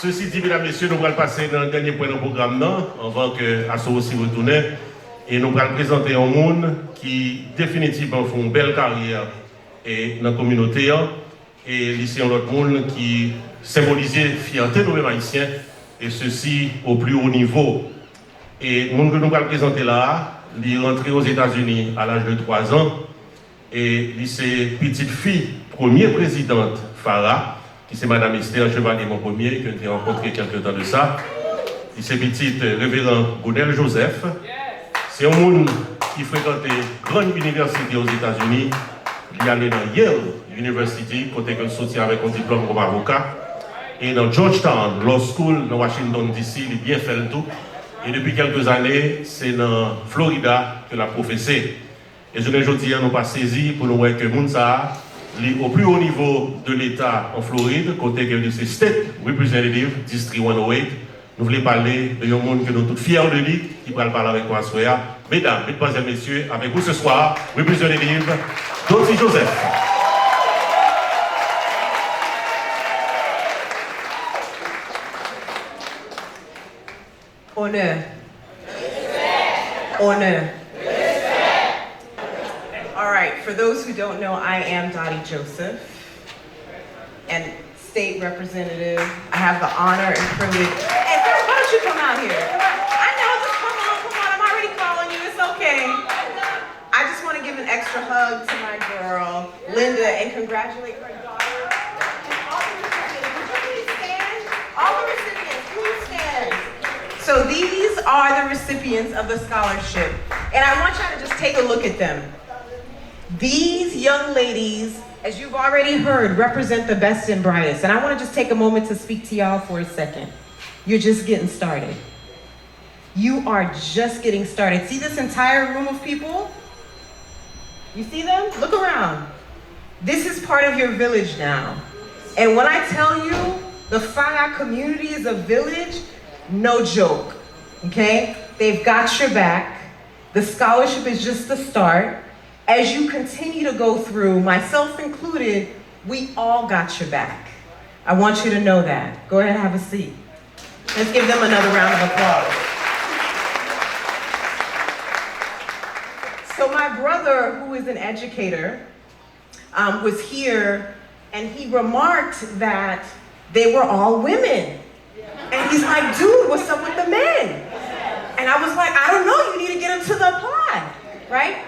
Ceci dit, mesdames et messieurs, nous allons passer dans le dernier point de programme avant que Asso aussi retourne. Et nous allons présenter un monde qui définitivement font une belle carrière et dans la communauté. Et ici, un autre monde qui symbolise fierté de nous haïtiens, et ceci au plus haut niveau. Et le monde que nous allons présenter là, il est rentré aux États-Unis à l'âge de 3 ans. Et c'est petite fille, première présidente Fara, qui c'est Madame Esther Chevalier, mon premier, que j'ai rencontré quelques temps de ça. Et c'est petite révérend Goudel Joseph. C'est un monde qui fréquentait une grande université aux États-Unis. Il allait dans Yale University, côté que sorti avec un diplôme comme avocat. Et dans Georgetown Law School, dans Washington DC, il a bien fait le tout. Et depuis quelques années, c'est dans Florida que la professé. Et je ne dis nous pas saisi pour nous voir que Mounsa, au plus haut niveau de l'État en Floride, côté que c'est State Representative, District 108, nous voulons parler de un monde que nous sommes tous fiers de lui, qui va parler avec moi ce soir. Mesdames, mesdemoiselles, messieurs, avec vous ce soir, Representative Dottie Joseph. Honneur. Honneur. All right, for those who don't know, I am Dottie Joseph, and state representative. I have the honor and privilege. Hey, Fara, why don't you come out here? I know, just come on, I'm already calling you, it's okay. I just want to give an extra hug to my girl, Linda, and congratulate her daughter. And all the recipients, would you please stand? All the recipients, please stand. So these are the recipients of the scholarship. And I want y'all to just take a look at them. These young ladies, as you've already heard, represent the best and brightest. And I want to just take a moment to speak to y'all for a second. You're just getting started. You are just getting started. See this entire room of people? You see them? Look around. This is part of your village now. And when I tell you the Fara community is a village, no joke, okay? They've got your back. The scholarship is just the start. As you continue to go through, myself included, we all got your back. I want you to know that. Go ahead and have a seat. Let's give them another round of applause. So my brother, who is an educator, was here, and he remarked that they were all women. And he's like, dude, what's up with the men? And I was like, I don't know, you need to get them to the pod, right?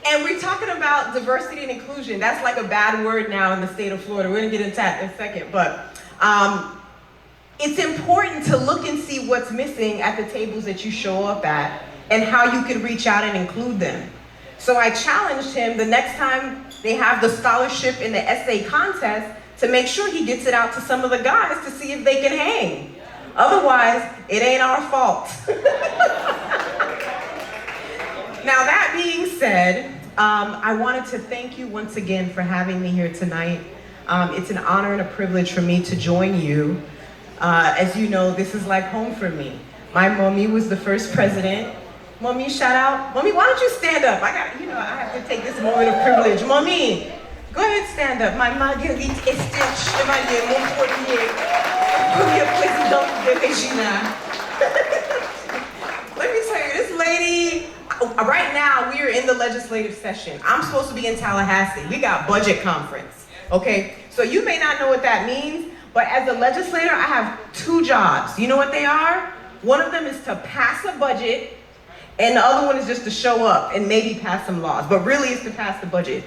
And we're talking about diversity and inclusion. That's like a bad word now in the state of Florida. We're gonna get into that in a second, but it's important to look and see what's missing at the tables that you show up at and how you can reach out and include them. So I challenged him the next time they have the scholarship in the essay contest to make sure he gets it out to some of the guys to see if they can hang. Otherwise, it ain't our fault. Now that being said, I wanted to thank you once again for having me here tonight. It's an honor and a privilege for me to join you. As you know, this is like home for me. My mommy was the first president. Mommy, shout out. Mommy, why don't you stand up? I have to take this moment of privilege. Mommy, go ahead, stand up. My Marguerite Esther Chevalier, mon premier président de Regina. Let me tell you, this lady, right now we are in the legislative session. I'm supposed to be in Tallahassee. We got budget conference, okay? So you may not know what that means, but as a legislator, I have 2 jobs. You know what they are? One of them is to pass a budget, and the other one is just to show up and maybe pass some laws, but really it's to pass the budget.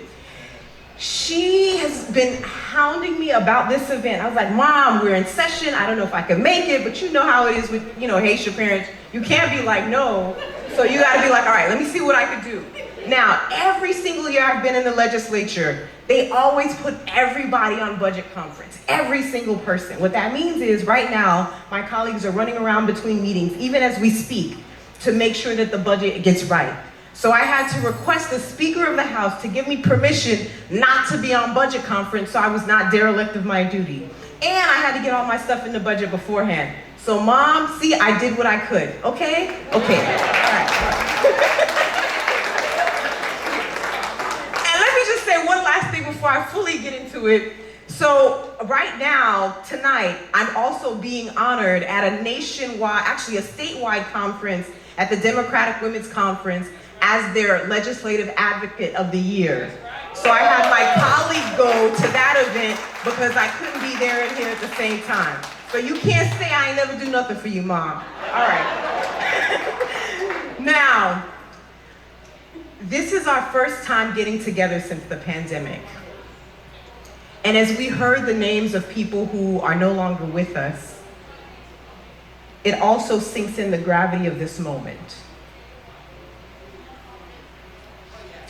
She has been hounding me about this event. I was like, Mom, we're in session. I don't know if I can make it, but you know how it is with, Haitian parents. You can't be like, no. So you gotta be like, all right, let me see what I can do. Now, every single year I've been in the legislature, they always put everybody on budget conference, every single person. What that means is right now, my colleagues are running around between meetings, even as we speak, to make sure that the budget gets right. So I had to request the Speaker of the House to give me permission not to be on budget conference so I was not derelict of my duty. And I had to get all my stuff in the budget beforehand. So Mom, see, I did what I could, okay? Okay, all right. And let me just say one last thing before I fully get into it. So right now, tonight, I'm also being honored at a nationwide, actually a statewide conference at the Democratic Women's Conference as their legislative advocate of the year. So I had my colleague go to that event because I couldn't be there and here at the same time. So you can't say I ain't never do nothing for you, Mom. All right. Now, this is our first time getting together since the pandemic. And as we heard the names of people who are no longer with us, it also sinks in the gravity of this moment.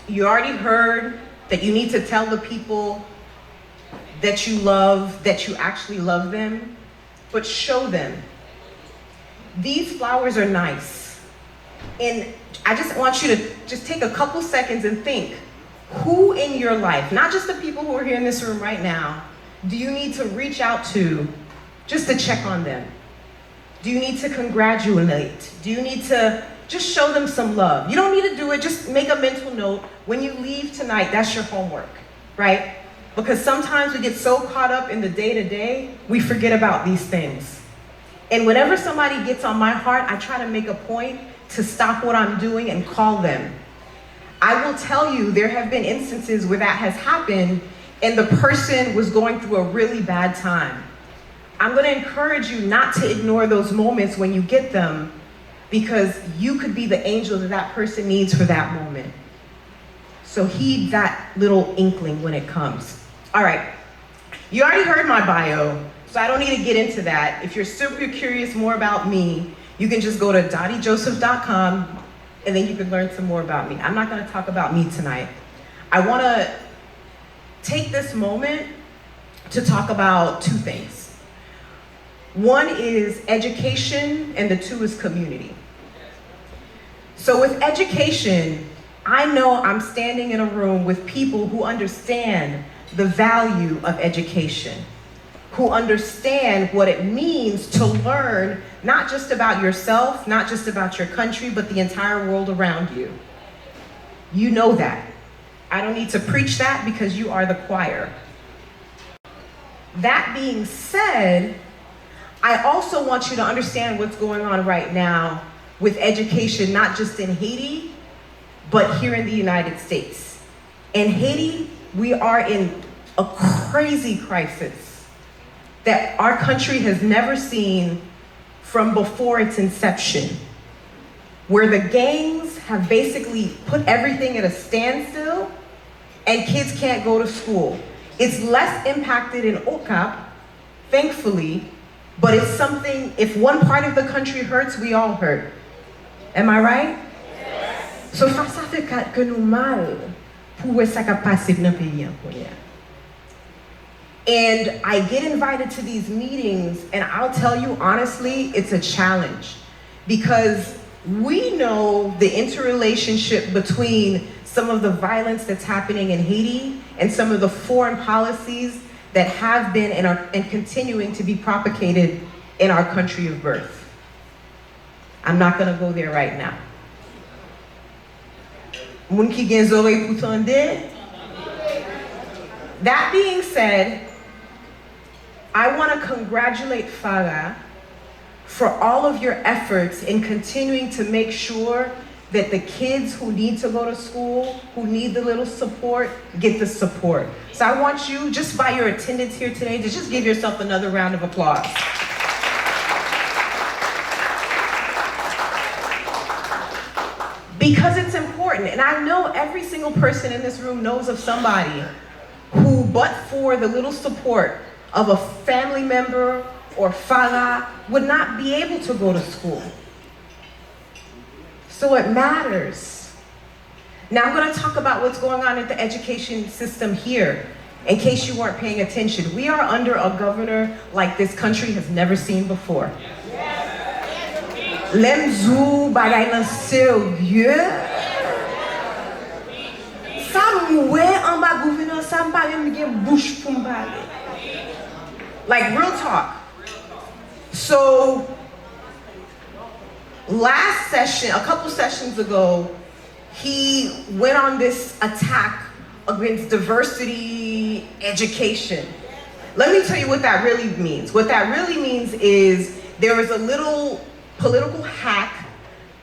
You already heard that you need to tell the people that you love, that you actually love them, but show them. These flowers are nice. And I just want you to just take a couple seconds and think, who in your life, not just the people who are here in this room right now, do you need to reach out to just to check on them? Do you need to congratulate? Do you need to just show them some love? You don't need to do it, just make a mental note. When you leave tonight, that's your homework, right? Because sometimes we get so caught up in the day-to-day, we forget about these things. And whenever somebody gets on my heart, I try to make a point to stop what I'm doing and call them. I will tell you, there have been instances where that has happened and the person was going through a really bad time. I'm gonna encourage you not to ignore those moments when you get them, because you could be the angel that that person needs for that moment. So heed that little inkling when it comes. All right, you already heard my bio, so I don't need to get into that. If you're super curious more about me, you can just go to dottiejoseph.com and then you can learn some more about me. I'm not gonna talk about me tonight. I wanna take this moment to talk about two things. One is education and the two is community. So with education, I know I'm standing in a room with people who understand the value of education, who understand what it means to learn not just about yourself, not just about your country, but the entire world around you. You know that. I don't need to preach that because you are the choir. That being said, I also want you to understand what's going on right now with education, not just in Haiti, but here in the United States. In Haiti, we are in a crazy crisis that our country has never seen from before its inception, where the gangs have basically put everything at a standstill and kids can't go to school. It's less impacted in OCAP, thankfully, but it's something, if one part of the country hurts, we all hurt. Am I right? Yes. So ça fait que nous mal pour ça qui passe dans le pays. And I get invited to these meetings, and I'll tell you honestly, it's a challenge because we know the interrelationship between some of the violence that's happening in Haiti and some of the foreign policies that have been and continuing to be propagated in our country of birth. I'm not gonna go there right now. Moun ki gen zorey pou tande. That being said, I want to congratulate Fara for all of your efforts in continuing to make sure that the kids who need to go to school, who need the little support, get the support. So I want you, just by your attendance here today, to just give yourself another round of applause. Because it's important, and I know every single person in this room knows of somebody who, but for the little support of a family member or Fara, would not be able to go to school. So it matters. Now I'm going to talk about what's going on in the education system here, in case you weren't paying attention. We are under a governor like this country has never seen before. Lemzou bagay nan sérieux. Sa mouè an ba gouverneur sa m'pare m'gen bouche pou m'pare. Like real talk. So last session, a couple sessions ago, he went on this attack against diversity education. Let me tell you what that really means. What that really means is there is a little political hack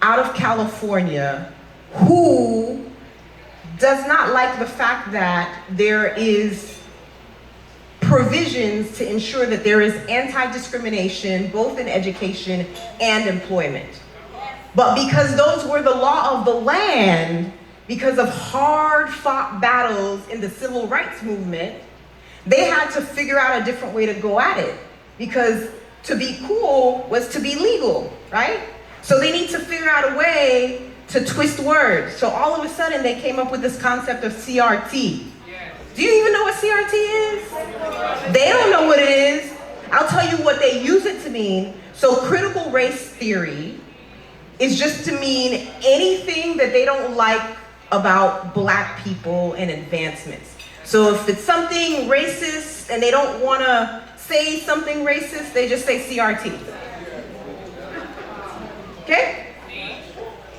out of California who does not like the fact that there is provisions to ensure that there is anti-discrimination both in education and employment. But because those were the law of the land, because of hard-fought battles in the civil rights movement, they had to figure out a different way to go at it. Because to be cool was to be legal, right? So they need to figure out a way to twist words. So all of a sudden they came up with this concept of CRT. Do you even know what CRT is? They don't know what it is. I'll tell you what they use it to mean. So critical race theory is just to mean anything that they don't like about black people and advancements. So if it's something racist and they don't want to say something racist, they just say CRT. Okay?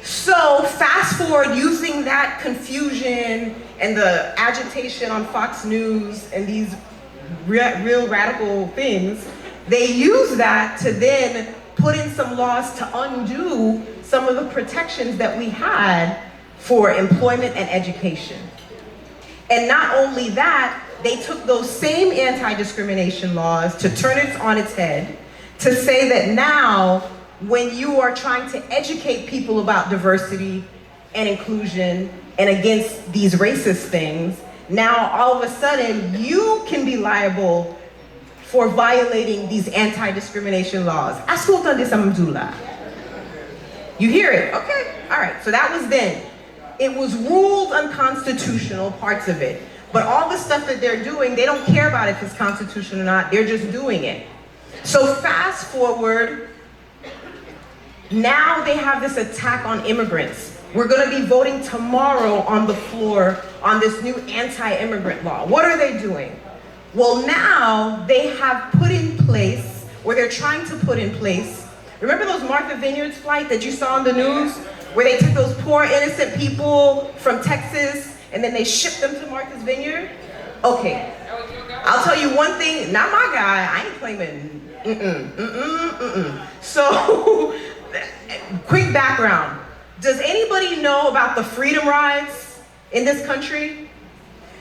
So fast forward, using that confusion and the agitation on Fox News and these real radical things, they use that to then put in some laws to undo some of the protections that we had for employment and education. And not only that, they took those same anti-discrimination laws to turn it on its head, to say that now, when you are trying to educate people about diversity and inclusion and against these racist things, now all of a sudden you can be liable for violating these anti-discrimination laws. Ascolta de Samdula. You hear it? Okay, all right, so that was then. It was ruled unconstitutional, parts of it. But all the stuff that they're doing, they don't care about if it's constitutional or not, they're just doing it. So fast forward, now they have this attack on immigrants. We're gonna be voting tomorrow on the floor on this new anti-immigrant law. What are they doing? Well, now they have put in place, or they're trying to put in place, remember those Martha Vineyards flight that you saw on the news? Where they took those poor innocent people from Texas and then they shipped them to Martha's Vineyard? Okay, I'll tell you one thing, not my guy, I ain't claiming, So, quick background. Does anybody know about the freedom rides in this country?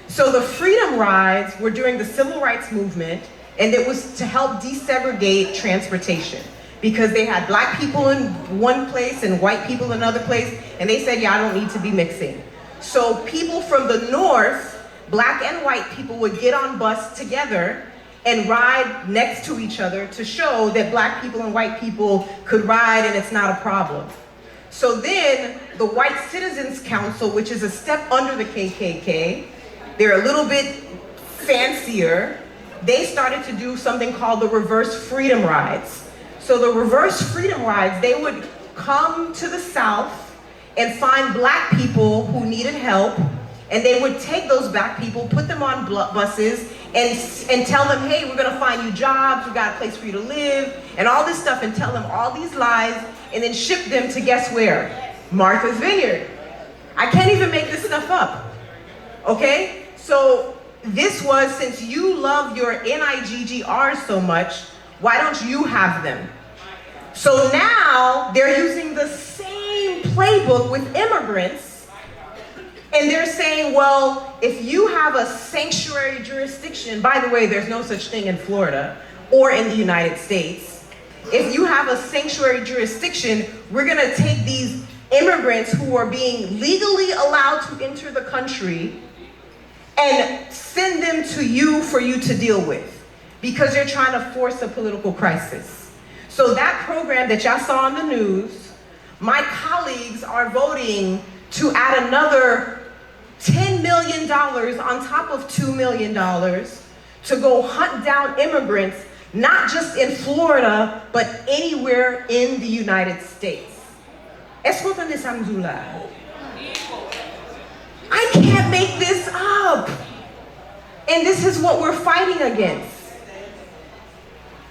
So the freedom rides were during the civil rights movement, and it was to help desegregate transportation. Because they had black people in one place and white people in another place, and they said, yeah, I don't need to be mixing. So people from the north, black and white people, would get on bus together and ride next to each other to show that black people and white people could ride and it's not a problem. So then the White Citizens Council, which is a step under the KKK, they're a little bit fancier, they started to do something called the reverse freedom rides. So the reverse freedom rides, they would come to the South and find black people who needed help, and they would take those black people, put them on buses, and tell them, hey, we're gonna find you jobs, we got a place for you to live, and all this stuff, and tell them all these lies, and then ship them to guess where? Martha's Vineyard. I can't even make this stuff up, okay? So this was, since you love your NIGGRs so much, why don't you have them? So now they're using the same playbook with immigrants, and they're saying, well, if you have a sanctuary jurisdiction, by the way, there's no such thing in Florida or in the United States. If you have a sanctuary jurisdiction, we're gonna take these immigrants who are being legally allowed to enter the country and send them to you for you to deal with, because they're trying to force a political crisis. So that program that y'all saw on the news, my colleagues are voting to add another $10 million on top of $2 million to go hunt down immigrants, not just in Florida, but anywhere in the United States. Escutan de Samdula. I can't make this up. And this is what we're fighting against.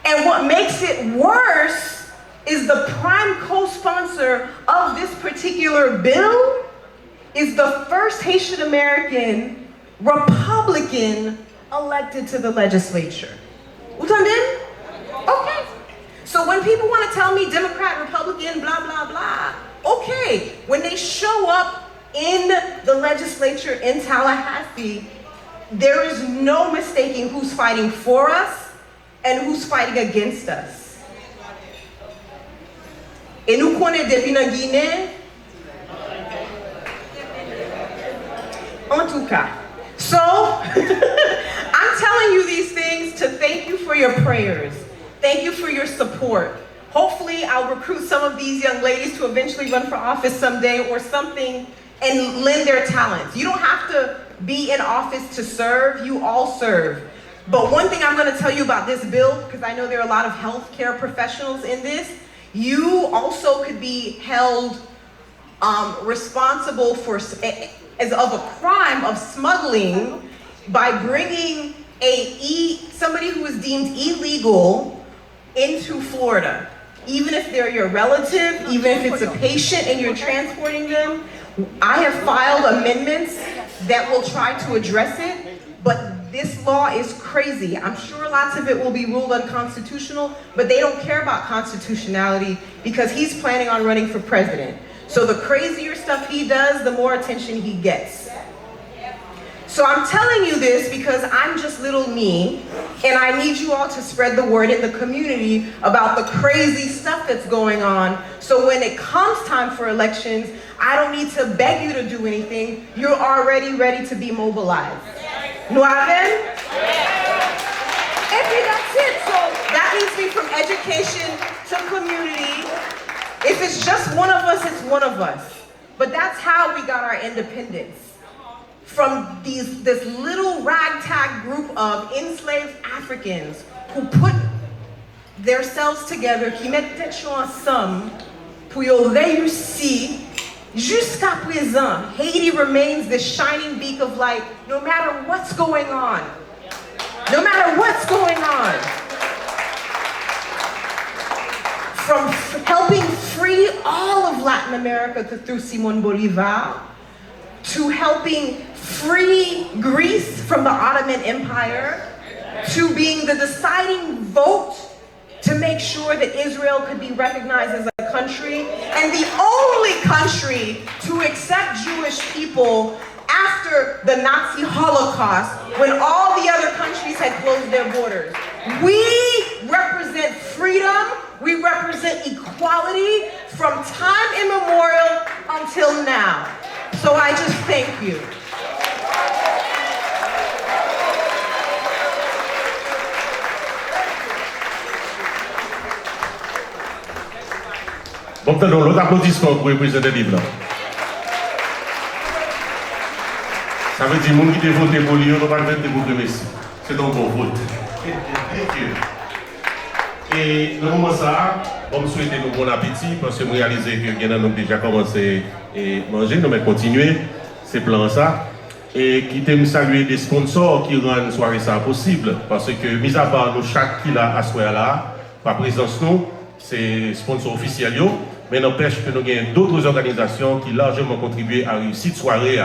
And what makes it worse is the prime co-sponsor of this particular bill is the first Haitian American Republican elected to the legislature. Okay. So when people want to tell me Democrat, Republican, blah, blah, blah, okay. When they show up in the legislature in Tallahassee, there is no mistaking who's fighting for us and who's fighting against us. Et nous connaissons depuis la Guinée. En tout cas. So, I'm telling you these things to thank you for your prayers. Thank you for your support. Hopefully, I'll recruit some of these young ladies to eventually run for office someday or something and lend their talents. You don't have to be in office to serve, you all serve. But one thing I'm going to tell you about this bill, because I know there are a lot of healthcare professionals in this, you also could be held responsible for as of a crime of smuggling by bringing somebody who is deemed illegal into Florida. Even if they're your relative, even if it's a patient and you're transporting them. I have filed amendments that will try to address it, but this law is crazy. I'm sure lots of it will be ruled unconstitutional, but they don't care about constitutionality because he's planning on running for president. So the crazier stuff he does, the more attention he gets. So I'm telling you this because I'm just little me, and I need you all to spread the word in the community about the crazy stuff that's going on. So when it comes time for elections, I don't need to beg you to do anything. You're already ready to be mobilized. No aven? And that's it. So that leads me from education to community. If it's just one of us, it's one of us. But that's how we got our independence. From this little ragtag group of enslaved Africans who put themselves together, qui mettent tête ensemble pour y réussir. Jusqu'à présent, Haiti remains this shining beacon of light no matter what's going on. No matter what's going on. From helping free all of Latin America through Simón Bolívar, to helping free Greece from the Ottoman Empire, to being the deciding vote to make sure that Israel could be recognized as a country, and the only country to accept Jewish people after the Nazi Holocaust, when all the other countries had closed their borders. We represent freedom, we represent equality from time immemorial until now. So I just thank you. Bon, pardon, l'autre applaudissement pour représenter le livre. Ça veut dire que les gens qui ont voté pour lui, ne vont pas voter pour le Messie. C'est donc bon vote. Et dans le moment ça, on me souhaite un bon appétit parce que je réalise que nous avons déjà commencé à manger, nous allons continuer ces plans ça. Et qui t'aime saluer des sponsors qui rendent soirée ça possible parce que, mis à part nous, chaque qui l'a à soirée là, par présence nous, c'est sponsor officiel, mais n'empêche que nous avons d'autres organisations qui largement contribuent à réussir cette soirée.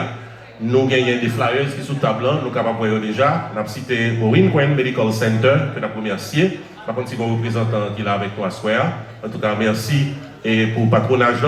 Nous avons des flyers qui sont sous table, nous sommes capables de voir déjà. Nous avons cité Orin Coin Medical Center, que nous avons remercié. Par contre, c'est un représentant qui est là avec nous à soir. En tout cas, merci et pour le patronage.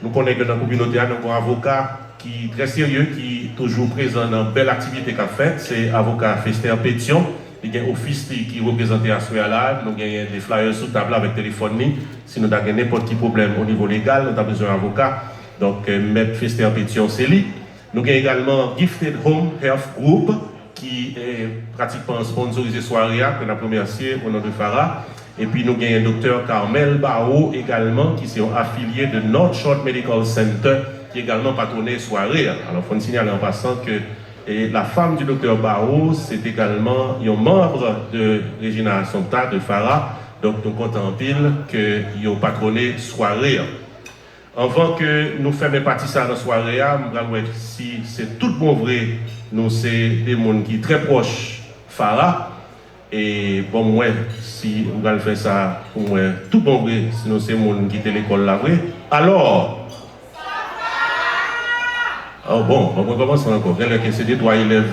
Nous connaissons que dans la communauté, nous avons un avocat qui est très sérieux, qui est toujours présent dans une belle activité qu'a faite. C'est l'avocat Fester Pétion. Il y a un office qui représente à soir là. Nous avons des flyers sous table avec téléphone. Si nous avons n'importe quel problème au niveau légal, nous avons besoin d'un avocat. Donc, Maître Fester Pétion, c'est lui. Nous avons également Gifted Home Health Group qui est pratiquement sponsorisé soirée, que nous avons remercié au nom de Fara. Et puis nous avons un docteur Carmel Bao également qui est affilié de North Shore Medical Center qui est également patronné soirée. Alors il faut signaler en passant que la femme du docteur Bao c'est également un membre de Regina Assumpta de Fara. Donc nous comptons en pile qu'ils ont patronné soirée. Avant que nous fassions partie de la soirée, si c'est tout bon vrai, nous c'est des gens qui sont très proches Fara. Et bon, moi, si on va faire ça, pour moi, tout bon vrai, sinon c'est des gens qui quittent l'école là, vrai. Alors, oh bon, on commence encore. C'est des trois élèves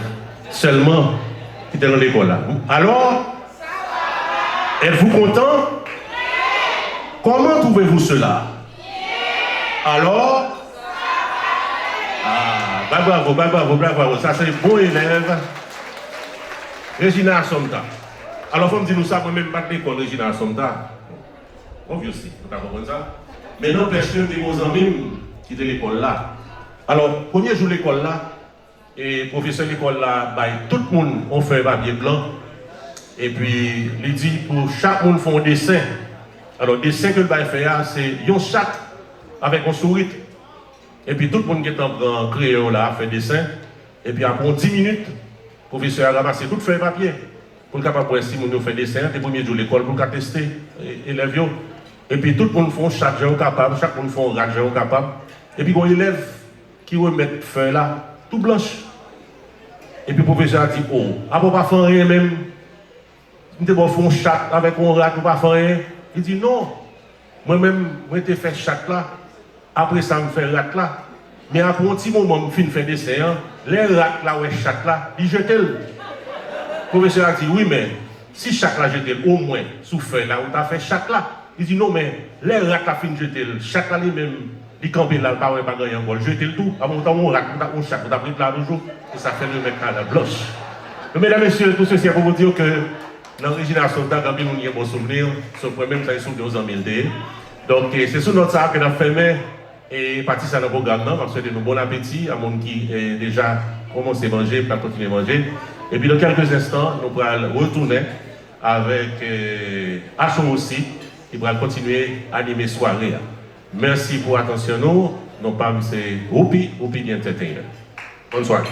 seulement qui étaient dans l'école là. Alors, Êtes-vous content? Comment trouvez-vous cela? Alors? Ah, bravo, ça c'est bon élève. Regina Somta. Alors, il faut me dire, nous savons même pas de l'école Regina Somta. Obviously, vous ne comprenez ça. Mais non, personne de vos amis qui étaient l'école là. Alors, premier jour de l'école là, et professeur de l'école là, tout le monde a fait un papier blanc. Et puis, il dit pour chaque monde font un dessin. Alors, le dessin que le bail fait, c'est un chat avec un sourire. Et puis, tout le monde qui est en crayon là fait un dessin. Et puis, après 10 minutes, le professeur a ramassé tout fait papier. Pour le capable de si on fait des dessin, les premiers jours de l'école, pour tester les élèves. Et puis tout le monde font chaque jour capable, chaque monde font chaque jour capable. Et puis, il y a un élève qui remet feuille là, tout blanche. Et puis le professeur a dit, oh, après pas faire rien même. Nous devons faire un chat avec un rat, nous pas faire rien. Il dit non. Moi-même, moi j'ai fait chat là. Après ça, je fais rat là. Mais après un petit moment, je fais des dessins. Les rats là, ouais, chat là, ils jettent. Le professeur a dit, oui, mais si chaque là jeté au moins sous feuille là, où tu as fait chaque là. Il dit non, mais les rats là fin jeté, chaque là lui-même, il campe là, pas gagner encore. Jeté le tout, avant temps on rat, on chaque, on a pris là toujours, et ça fait le mettre à la blanche. Mesdames et messieurs, tout ceci pour vous dire que dans l'origination de Gambi, nous avons un bon souvenir, sauf que même ça est souvenir aux amis. Donc c'est sur notre salle que nous avons fait et partir à notre programme, parce que nous bon appétit à monde qui est déjà commencé à manger, pas continuer à manger. Et puis dans quelques instants, nous allons retourner avec Achon aussi, qui va continuer à animer soirée. Merci pour l'attention. Nous, pas c'est Oupi Entertainer. Bonne soirée.